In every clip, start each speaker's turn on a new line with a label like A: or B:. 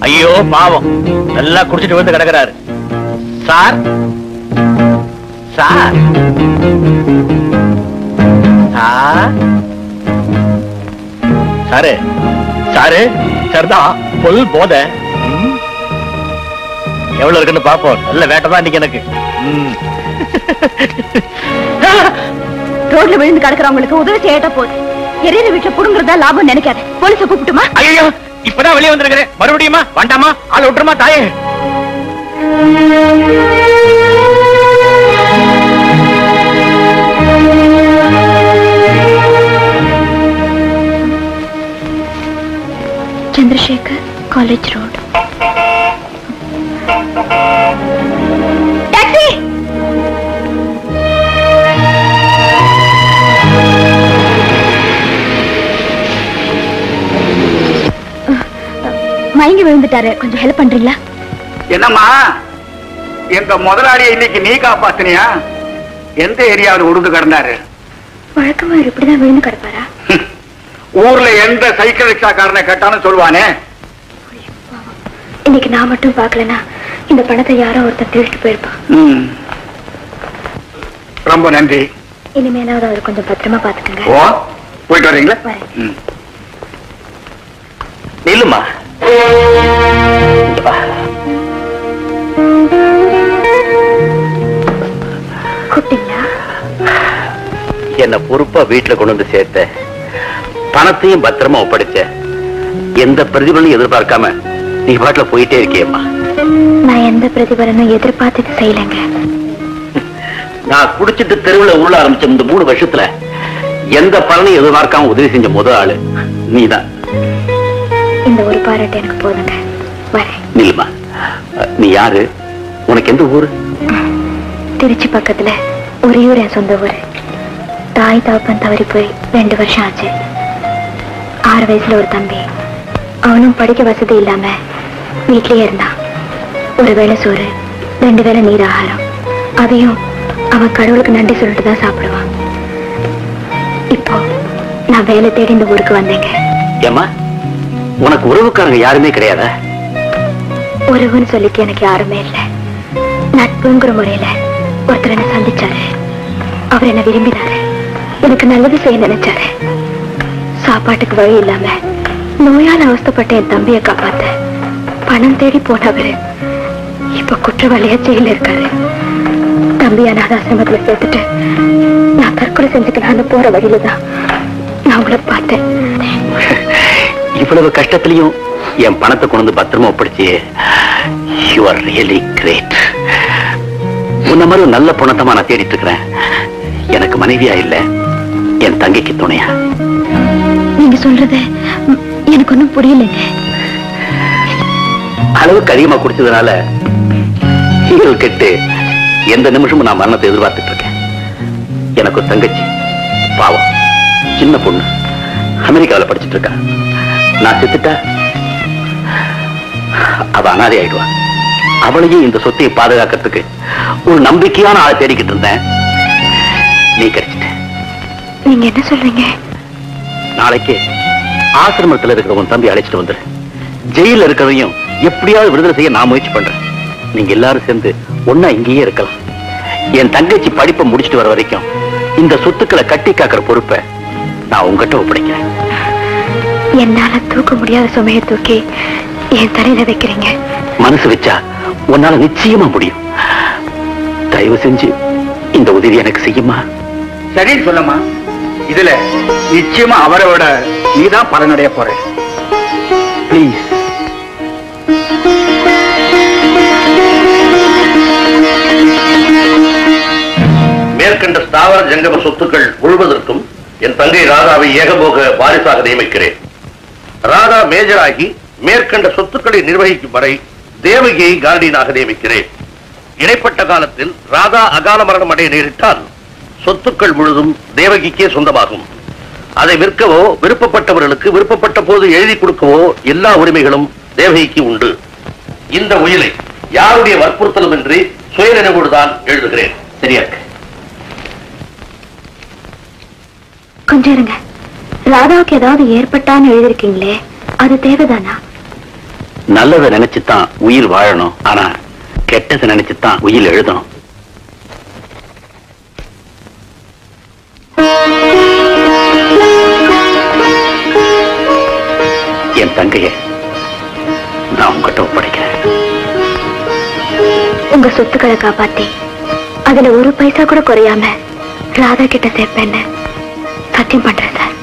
A: ஐயோ பாவம், நல்லா குடிச்சிட்டு வந்து கிடக்கிறாரு. சார் சார் சாரு சாரு சரிதான், பொல் போத எவ்வளவு இருக்குன்னு பாப்போம். நல்ல வேட்டதான் இன்னைக்கு எனக்கு.
B: ரோட்ல விழுந்து கிடக்கிறவங்களுக்கு உதவி செய்யட்ட போது எரியிற வீட்டுல புடுங்குறதா லாபம் நினைக்காத. போலீஸ கூப்பிட்டுமா?
A: ஐயோ இப்பதான் வெளியே வந்திருக்கிறேன். மறுபடியுமா வேண்டாமா? ஆள் விட்டுருமா தாயே?
B: Chandrasekhar college road. டாக்ஸி! மயங்கி விழுந்துட்டாரு, கொஞ்சம் ஹெல்ப் பண்றீங்களா?
C: என்னம்மா, எங்க முதலாளியை இன்னைக்கு நீ காப்பாத்தினியா? எந்த ஏரியாவில் உருண்டு கிடந்தாரு?
B: வழக்கமா இப்படிதான் விழுந்து கிடப்பாரா?
C: ஊர்ல எந்த சைக்கிள் ரிக்ஷாக்காரனை கேட்டாலும் சொல்லுவானே.
B: இன்னைக்கு நான் மட்டும் பாக்கலனா இந்த பணத்தை யாரோ ஒருத்தர் திருட்டு போயிருப்பான்.
C: ரொம்ப நன்றி.
B: இனிமேலாவது அவர் கொஞ்சம் பத்திரமா பாத்துக்கங்க.
C: ஓ, போயிட்டு வரீங்களா?
A: நில்லுமா.
B: கூப்பிட்டீங்களா?
A: என்ன பொறுப்பா வீட்டுல கொண்டு வந்து சேர்த்த, பணத்தையும் பத்திரமா ஒப்படைச்ச, எந்த பிரதிபலனும் எதிர்பார்க்காம நீ பாட்டுல போயிட்டே இருக்கியம்மா.
B: நான் எந்த பிரதிபலனும் எதிர்பார்த்து செய்யலைங்க.
A: நான் குடிச்சிட்டு தெருவுல உருள ஆரம்பிச்ச இந்த 3 வருஷத்துல எந்த பலனையும் எதிர்பார்க்காம உதவி செஞ்ச முதல் ஆளு நீதான்.
B: இந்த ஒரு பாராட்டு எனக்கு போதுங்க. வரேன்.
A: நில்லுமா. நீ யாரு? உனக்கு எந்த ஊரு?
B: திருச்சி பக்கத்துல ஒரே ஊர், என் சொந்த ஊரு. தாய் தகப்பன் தவறி போய் 2 வருஷம் ஆச்சு. 6 வயசுல ஒரு தம்பி, அவனும் படிக்க வசதி இல்லாம வீட்லயே இருந்தான். ஒரு வேளை சோறு, 2 வேளை நீர் ஆகாரம், அதையும் அவன் கடவுளுக்கு நன்றி சொல்லிட்டு தான் சாப்பிடுவான். இப்போ நான் வேலை தேடி இந்த ஊருக்கு வந்தேங்க.
A: ஏமா, உனக்கு உறவுக்காரங்க யாருமே கிடையாதா?
B: உறவுன்னு சொல்லிட்டு எனக்கு யாருமே இல்லை. நட்புங்கிற முறையில ஒருத்தர் என்ன சந்திச்சாரு. அவர் என்ன விரும்பினாரு, எனக்கு நல்லது செய்ய நினைச்சாரு. சாப்பாட்டுக்கு வழி இல்லாம நோயால் அவஸ்தைப்பட்ட என் தம்பியை காப்பாத்த பணம் தேடி போனவரு இப்ப குற்றவாளியா ஜெயில இருக்காரு. தம்பியா அனாதாசிரமத்துல சேர்த்துட்டு நான் தற்கொலை செஞ்சுக்கலான்னு போற வழியில தான் நான் உங்களை பார்த்தேன்.
A: இவ்வளவு கஷ்டத்திலையும் என் பணத்தை கொண்டு பத்திரமா ஒப்படைச்சியே. You are really great. உன்ன மாதிரி நல்ல பொண்ணத்தமா நான் தேடிட்டு இருக்கிறேன். எனக்கு மனைவியா இல்ல, என் தங்கைக்கு துணையா.
B: நீங்க சொல்றது எனக்கு ஒன்னும் புரியலைங்க.
A: அளவுக்கு அதிகமா குடிச்சதுனால ஈரல் கெட்டு எந்த நிமிஷமும் நான் மரணத்தை எதிர்பார்த்துட்டு இருக்கேன். எனக்கு ஒரு தங்கச்சி, பாவம் சின்ன பொண்ணு, அமெரிக்காவில் படிச்சுட்டு இருக்கா. நான் செத்துட்டா அவ அனாதை ஆயிடுவா. அவளையும் இந்த சொத்தையை பாதுகாக்கிறதுக்கு ஒரு நம்பிக்கையான ஆளை தேடிக்கிட்டு இருந்தேன். நீ கிடைச்சிட்ட.
B: நீங்க என்ன சொல்றீங்க?
A: நாளைக்கு ஆசிரமத்தில் இருக்கிற உன் தம்பி அழைச்சிட்டு வந்துரு. ஜெயில இருக்கிறதையும் எப்படியாவது விடுதலை செய்ய நான் முயற்சி பண்றேன். நீங்க எல்லாரும் சேர்ந்து ஒன்னா இங்கேயே இருக்கலாம். என் தங்கச்சி படிப்பை முடிச்சுட்டு வர வரைக்கும் இந்த சொத்துக்களை கட்டி காக்கிற பொறுப்பை நான் உங்ககிட்ட ஒப்படைக்கிறேன்.
B: என்னால தூக்க முடியாத சுமையை தூக்கி என் தலையில வைக்கிறீங்க.
A: மனசு வச்சா உன்னால நிச்சயமா முடியும். தயவு செஞ்சு இந்த உதவி எனக்கு செய்யுமா?
C: சரின்னு சொல்லமா. இதுல நிச்சயமா அவரை விட நீதான் பலனடைய போற.
A: பிளீஸ். மேற்கண்ட ஸ்தாவர ஜங்கம சொத்துக்கள் முழுவதற்கும் என் தங்கை ராதாவை ஏகபோக வாரிசாக நியமிக்கிறேன். ராதா மேஜராகி மேற்கண்ட சொத்துக்களை நிர்வகிக்கும் வரை தேவகியை கார்டியனாக நியமிக்கிறேன். இடைப்பட்ட காலத்தில் ராதா அகால மரணம் அடைய நேரிட்டால் சொத்துக்கள் முழுதும் தேவகிக்கே சொந்தமாகும். அதை விற்கவோ விருப்பப்பட்டவர்களுக்கு விருப்பப்பட்ட போது எழுதி கொடுக்கவோ எல்லா உரிமைகளும் தேவகிக்கு உண்டு. இந்த உயிலை யாருடைய வற்புறுத்தலும் இன்றி சுயநினைவோடுதான் எழுதுகிறேன். சரியா?
B: கொஞ்சம் இருங்க. ராதாவுக்கு ஏதாவது ஏற்பட்டான்னு எழுதிருக்கீங்களே, அது தேவைதானா?
C: நல்லதை நினைச்சுதான் உயிர் வாழணும், ஆனா கெட்டதை நினைச்சுதான் உயிர் எழுதணும். என் தங்கைய நான் உங்ககிட்ட ஒப்படைக்கிறேன்.
B: உங்க சொத்துக்களை காப்பாத்தி அதுல ஒரு பைசா கூட குறையாம ராதா கிட்ட சேர்ப்பேன்னு சத்தியம் பண்றேன் சார்.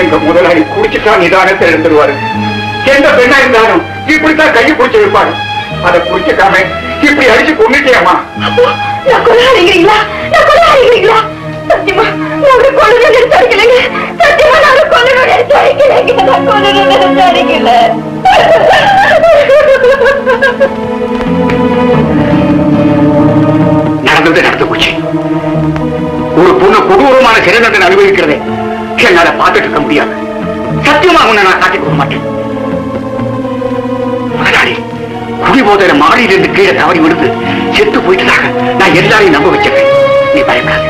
C: எங்க முதலாளி குடிச்சுட்டா நிதானத்தை எழுந்துருவாரு. எந்த பெண்ணா இருந்தாலும் இப்படித்தான் கையை பிடிச்சு வைப்பாரு. அதை பிடிச்சிக்காம இப்படி அடிச்சு கொண்டுட்டியாமா?
B: கொள்ளாதீங்களா? சத்தியமா நான் கொள்ளுங்க நினைச்சாருக்கலைங்க. சத்தியமா நான் கொள்ளுங்க நினைச்சாருக்கலைங்க. நான் கொள்ளுங்க நினைச்சாருக்கல.
C: நடந்தது நடந்து போச்சு. ஒரு பொண்ணு கொடூரமான சிறை தண்டனை அனுபவிக்கிறதே என்னால பார்த்துட்டு இருக்க முடியாது. சத்தியமா உன்னை நான் காட்டிக் கொடுக்க மாட்டேன். முதலாளி குடிபோதையில மாடியிலிருந்து கீழே தவறி விழுந்து செத்து போயிட்டதாக நான் எல்லாரையும் நம்ப வச்சிருக்கேன். நீ பயப்படாது.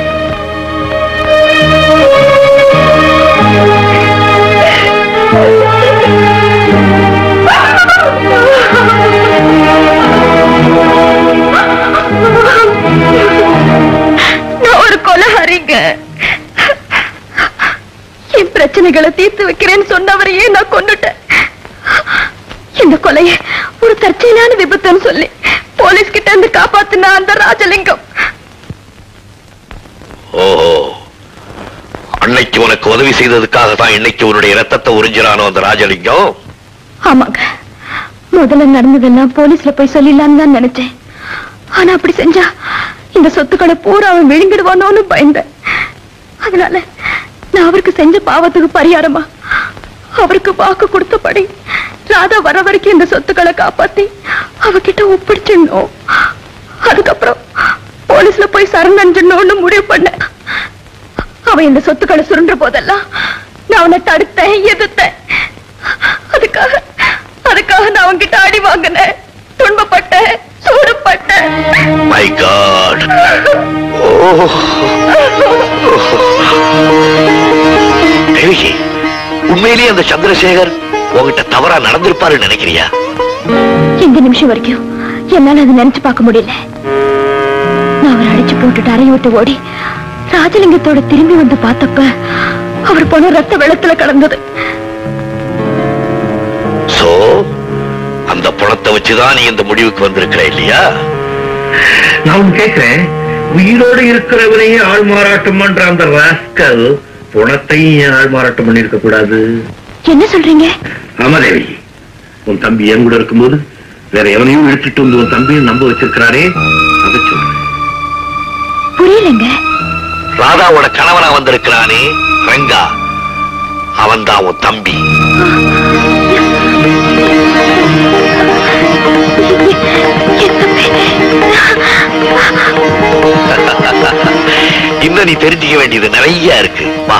B: நான் ஒரு கொலைகாரிங்க. என் பிரச்சனைகளை தீர்த்து வைக்கிறேன்னு சொன்னவரையே நான் கொன்னுட்டேன். இந்த கொலையை ஒரு தற்செயலான விபத்துன்னு சொல்லி போலீஸ் கிட்ட இருந்து காப்பாத்தின அந்த ராஜலிங்கம்.
A: ஓஹோ, அன்னைக்கு உனக்கு உதவி செய்ததுக்காக தான் இன்னைக்கு உன்னுடைய ரத்தத்தை உறிஞ்சிறானோ அந்த ராஜலிங்கம்?
B: ஆமாங்க, முதல்ல நடந்ததெல்லாம் போலீஸ்ல போய் சொல்லிடலான்னு தான் நினைச்சேன். ஆனா அப்படி செஞ்சா இந்த சொத்துக்களை பூரா அவன் விழுங்கிடுவானோன்னு பயந்தேன். அதனால நான் அவருக்கு செஞ்ச பாவத்துக்கு பரிகாரமா அவருக்கு வாக்கு கொடுத்தபடி ராதா வர வரைக்கும் இந்த சொத்துக்களை காப்பாத்தி அவகிட்ட ஒப்படைச்சிடணும். அதுக்கப்புறம் போலீஸ்ல போய் சரணடைஞ்சணும்னு முடிவு பண்ணேன். அவன் இந்த சொத்துக்களை சுருண்ட போதெல்லாம் நான் அவனை தடுத்தேன், எதிர்த்தேன். அதுக்காக நான் அவன்கிட்ட அடி வாங்கினேன், துன்பப்பட்டேன், சூடுபட்டேன்.
A: My God! தேவிகி, உண்மையிலேயே அந்த சந்திரசேகர் உங்ககிட்ட தவறா நடந்திருப்பாரு நினைக்கிறியா?
B: இந்த நிமிஷம் வரைக்கும் என்னால அதை நினைச்சு பார்க்க முடியல. நான் அவரை அடிச்சு போட்டுட்டு அறையை விட்டு ஓடி ராஜலிங்கத்தோட திரும்பி வந்து பார்த்தப்ப அவர் போன ரத்த வெள்ளத்துல கலந்தது.
A: சோ அந்த பணத்தை வச்சுதான் நீ இந்த முடிவுக்கு வந்திருக்கிற இல்லையா?
D: நான் கேட்கிறேன், உயிரோடு இருக்கிறவனையே ஆள் மாறாட்டம் பண்ற அந்த ராஸ்கல் பணத்தையும் ஏன் ஆள் மாறாட்டம் பண்ணிருக்க கூடாது?
B: என்ன சொல்றீங்க?
D: ஆமாதேவி, உன் தம்பி என் கூட இருக்கும்போது வேற எவனையும் எடுத்துட்டு வந்து உன் தம்பியை நம்ப வச்சிருக்கிறாரே, அதை சொல்றேன்.
B: புரியலங்க.
D: ராதாவோட கணவனா வந்திருக்கிறானே ரங்கா, அவன் தான் உன் தம்பி. இன்னும் நீ தெரிஞ்சுக்க வேண்டியது நிறைய இருக்கு. வா.